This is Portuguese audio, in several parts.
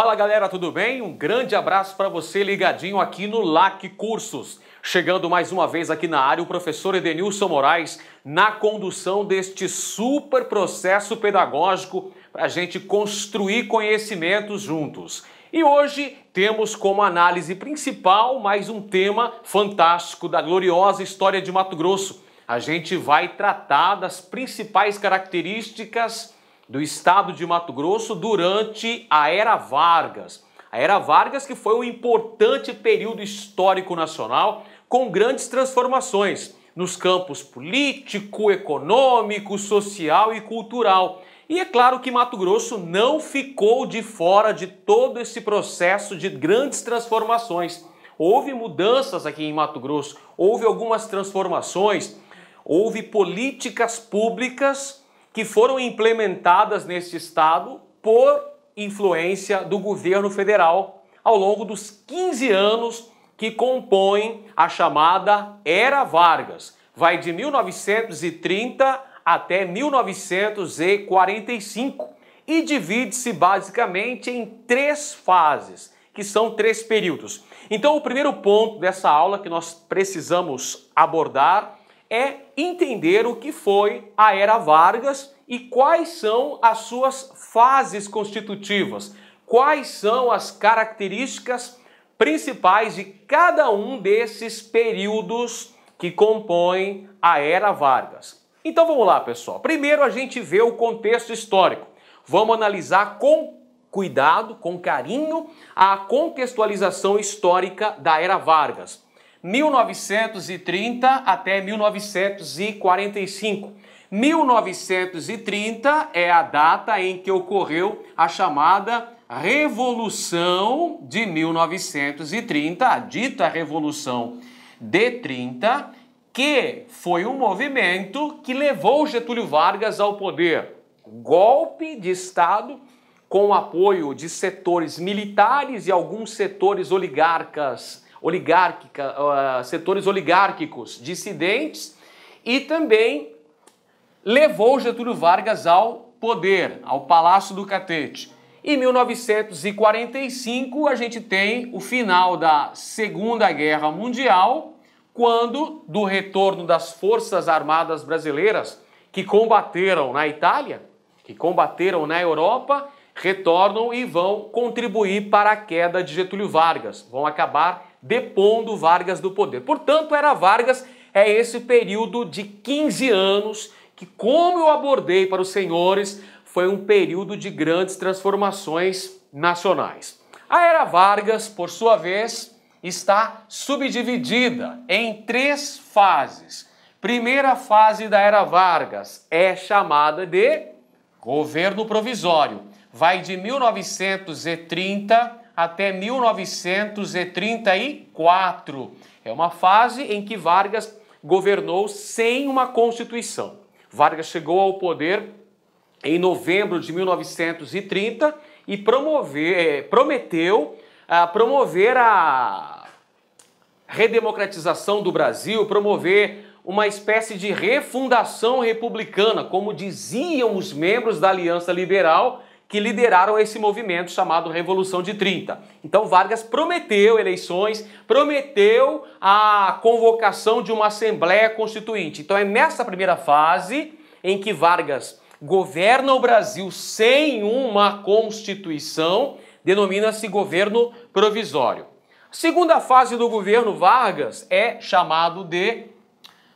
Fala galera, tudo bem? Um grande abraço para você ligadinho aqui no LAC Cursos. Chegando mais uma vez aqui na área o professor Edenilson Moraes na condução deste super processo pedagógico para a gente construir conhecimentos juntos. E hoje temos como análise principal mais um tema fantástico da gloriosa história de Mato Grosso. A gente vai tratar das principais características do estado de Mato Grosso durante a Era Vargas. A Era Vargas que foi um importante período histórico nacional com grandes transformações nos campos político, econômico, social e cultural. E é claro que Mato Grosso não ficou de fora de todo esse processo de grandes transformações. Houve mudanças aqui em Mato Grosso, houve algumas transformações, houve políticas públicas que foram implementadas neste estado por influência do governo federal ao longo dos 15 anos que compõem a chamada Era Vargas. Vai de 1930 até 1945 e divide-se basicamente em três fases, que são três períodos. Então o primeiro ponto dessa aula que nós precisamos abordar é entender o que foi a Era Vargas e quais são as suas fases constitutivas, quais são as características principais de cada um desses períodos que compõem a Era Vargas. Então vamos lá, pessoal. Primeiro a gente vê o contexto histórico. Vamos analisar com cuidado, com carinho, a contextualização histórica da Era Vargas. 1930 até 1945. 1930 é a data em que ocorreu a chamada Revolução de 1930, a dita Revolução de 30, que foi um movimento que levou Getúlio Vargas ao poder. Golpe de Estado com o apoio de setores militares e alguns setores setores oligárquicos dissidentes, e também levou Getúlio Vargas ao poder, ao Palácio do Catete. Em 1945 a gente tem o final da Segunda Guerra Mundial, quando do retorno das Forças Armadas Brasileiras que combateram na Itália, que combateram na Europa, retornam e vão contribuir para a queda de Getúlio Vargas, vão acabar depondo Vargas do poder. Portanto, Era Vargas é esse período de 15 anos que, como eu abordei para os senhores, foi um período de grandes transformações nacionais. A Era Vargas, por sua vez, está subdividida em três fases. Primeira fase da Era Vargas é chamada de governo provisório. Vai de 1930 até 1934. É uma fase em que Vargas governou sem uma Constituição. Vargas chegou ao poder em novembro de 1930 e prometeu promover a redemocratização do Brasil, promover uma espécie de refundação republicana, como diziam os membros da Aliança Liberal que lideraram esse movimento chamado Revolução de 30. Então Vargas prometeu eleições, prometeu a convocação de uma Assembleia Constituinte. Então é nessa primeira fase em que Vargas governa o Brasil sem uma Constituição, denomina-se governo provisório. A segunda fase do governo Vargas é chamado de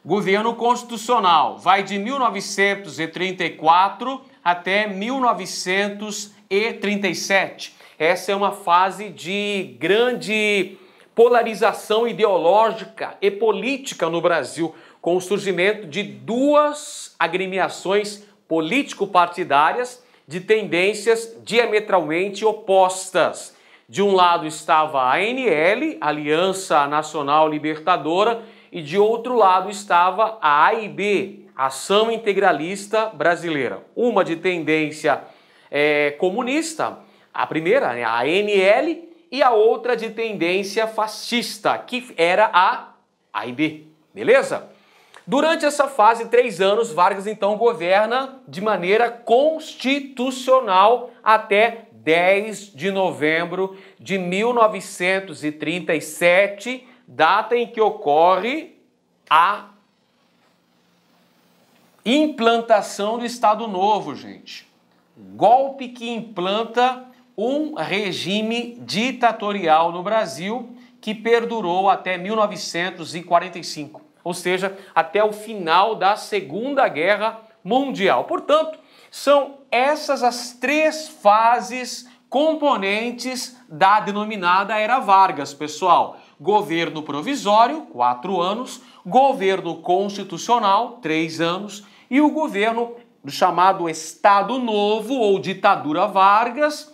governo constitucional. Vai de 1934 até 1937. Essa é uma fase de grande polarização ideológica e política no Brasil, com o surgimento de duas agremiações político-partidárias de tendências diametralmente opostas. De um lado estava a ANL, Aliança Nacional Libertadora, e de outro lado estava a AIB, Ação Integralista Brasileira. Uma de tendência comunista, a primeira, a ANL, e a outra de tendência fascista, que era a AIB. Beleza? Durante essa fase, 3 anos, Vargas então governa de maneira constitucional até 10 de novembro de 1937, data em que ocorre a implantação do Estado Novo, gente. Golpe que implanta um regime ditatorial no Brasil que perdurou até 1945, ou seja, até o final da Segunda Guerra Mundial. Portanto, são essas as três fases componentes da denominada Era Vargas, pessoal. Governo provisório, 4 anos, governo constitucional, 3 anos, e o governo do chamado Estado Novo ou ditadura Vargas,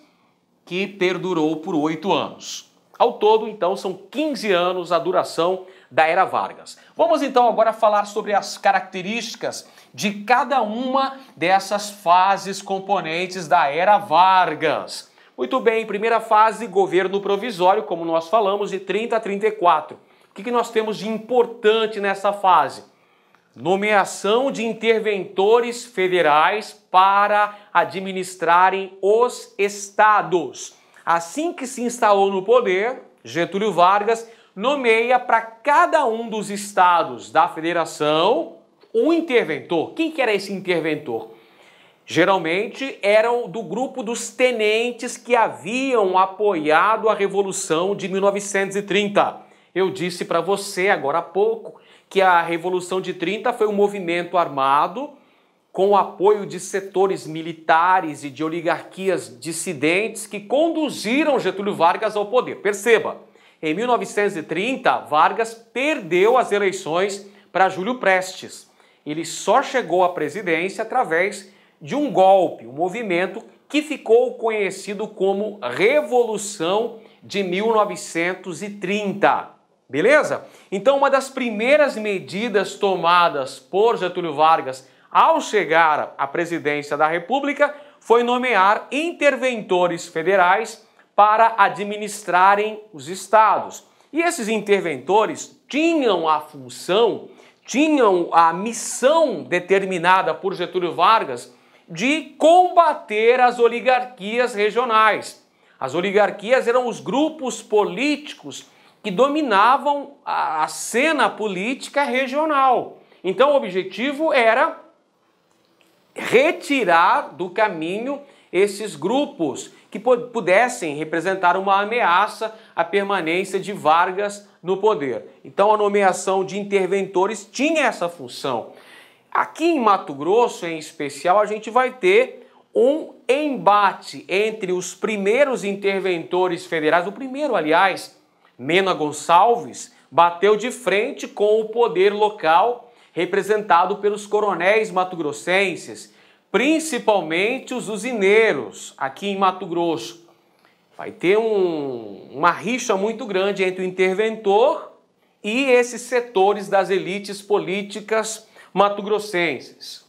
que perdurou por 8 anos. Ao todo, então, são 15 anos a duração da Era Vargas. Vamos, então, agora falar sobre as características de cada uma dessas fases componentes da Era Vargas. Muito bem, primeira fase, governo provisório, como nós falamos, de 30 a 34. O que nós temos de importante nessa fase? Nomeação de interventores federais para administrarem os estados. Assim que se instalou no poder, Getúlio Vargas nomeia para cada um dos estados da federação um interventor. Quem que era esse interventor? Geralmente eram do grupo dos tenentes que haviam apoiado a Revolução de 1930. Eu disse para você agora há pouco que a Revolução de 30 foi um movimento armado com o apoio de setores militares e de oligarquias dissidentes que conduziram Getúlio Vargas ao poder. Perceba, em 1930, Vargas perdeu as eleições para Júlio Prestes. Ele só chegou à presidência através de um golpe, um movimento que ficou conhecido como Revolução de 1930. Beleza? Então, uma das primeiras medidas tomadas por Getúlio Vargas ao chegar à presidência da República foi nomear interventores federais para administrarem os estados. E esses interventores tinham a função, tinham a missão determinada por Getúlio Vargas de combater as oligarquias regionais. As oligarquias eram os grupos políticos que dominavam a cena política regional. Então o objetivo era retirar do caminho esses grupos que pudessem representar uma ameaça à permanência de Vargas no poder. Então a nomeação de interventores tinha essa função. Aqui em Mato Grosso, em especial, a gente vai ter um embate entre os primeiros interventores federais. O primeiro, aliás, Mena Gonçalves, bateu de frente com o poder local representado pelos coronéis mato-grossenses, principalmente os usineiros aqui em Mato Grosso. Vai ter uma rixa muito grande entre o interventor e esses setores das elites políticas mato-grossenses.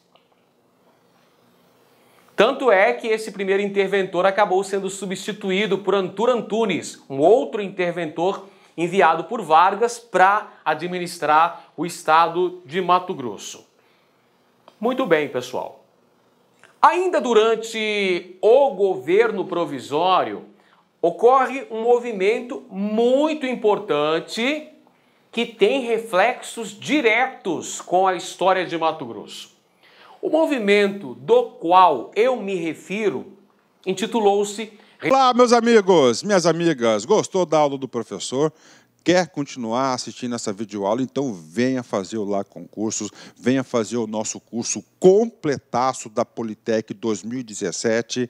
Tanto é que esse primeiro interventor acabou sendo substituído por Arthur Antunes, um outro interventor enviado por Vargas para administrar o estado de Mato Grosso. Muito bem, pessoal. Ainda durante o governo provisório, ocorre um movimento muito importante que tem reflexos diretos com a história de Mato Grosso. O movimento do qual eu me refiro intitulou-se... Olá, meus amigos, minhas amigas, gostou da aula do professor? Quer continuar assistindo essa videoaula? Então venha fazer o Lá Concursos, venha fazer o nosso curso completaço da Politec 2017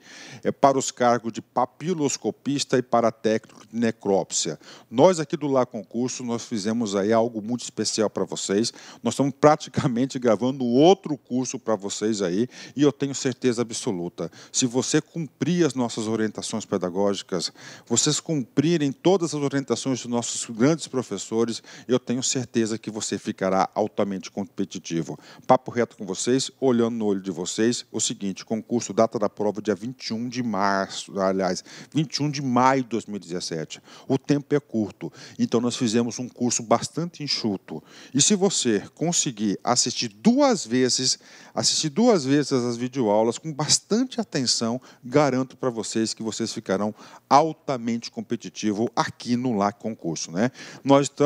para os cargos de papiloscopista e para técnico de necrópsia. Nós aqui do Lá Concurso, nós fizemos aí algo muito especial para vocês. Nós estamos praticamente gravando outro curso para vocês aí e eu tenho certeza absoluta, se você cumprir as nossas orientações pedagógicas, vocês cumprirem todas as orientações dos nossos grandes professores, eu tenho certeza que você ficará altamente competitivo. Papo reto com vocês, olhando no olho de vocês, o seguinte, concurso data da prova dia 21 de março, aliás, 21 de maio de 2017. O tempo é curto, então nós fizemos um curso bastante enxuto. E se você conseguir assistir duas vezes as videoaulas com bastante atenção, garanto para vocês que vocês ficarão altamente competitivos aqui no LAC Concurso, né?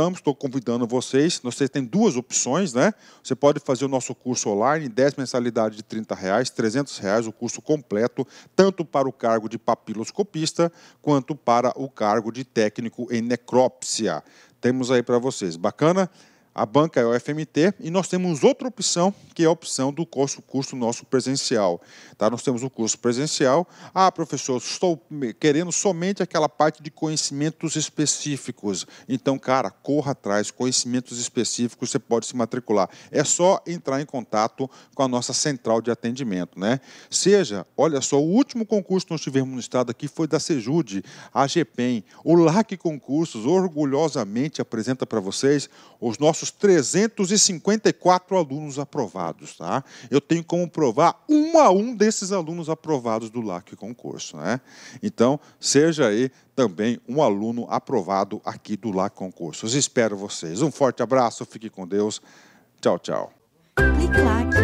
Estou convidando vocês têm duas opções, né? Você pode fazer o nosso curso online, 10 mensalidades de R$30, R$300, o curso completo, tanto para o cargo de papiloscopista, quanto para o cargo de técnico em necrópsia. Temos aí para vocês, bacana? A banca é o FMT e nós temos outra opção, que é a opção do curso nosso presencial. Tá? Nós temos o curso presencial. Ah, professor, estou querendo somente aquela parte de conhecimentos específicos. Então, cara, corra atrás, conhecimentos específicos, você pode se matricular. É só entrar em contato com a nossa central de atendimento, né? Olha só, o último concurso que nós tivemos no estado aqui foi da Sejude, a GPEM. O LAC Concursos orgulhosamente apresenta para vocês os nossos 354 alunos aprovados, tá? Eu tenho como provar um a um desses alunos aprovados do LAC Concurso, né? Então, seja aí também um aluno aprovado aqui do LAC Concursos. Espero vocês. Um forte abraço, fique com Deus. Tchau, tchau. Clique lá.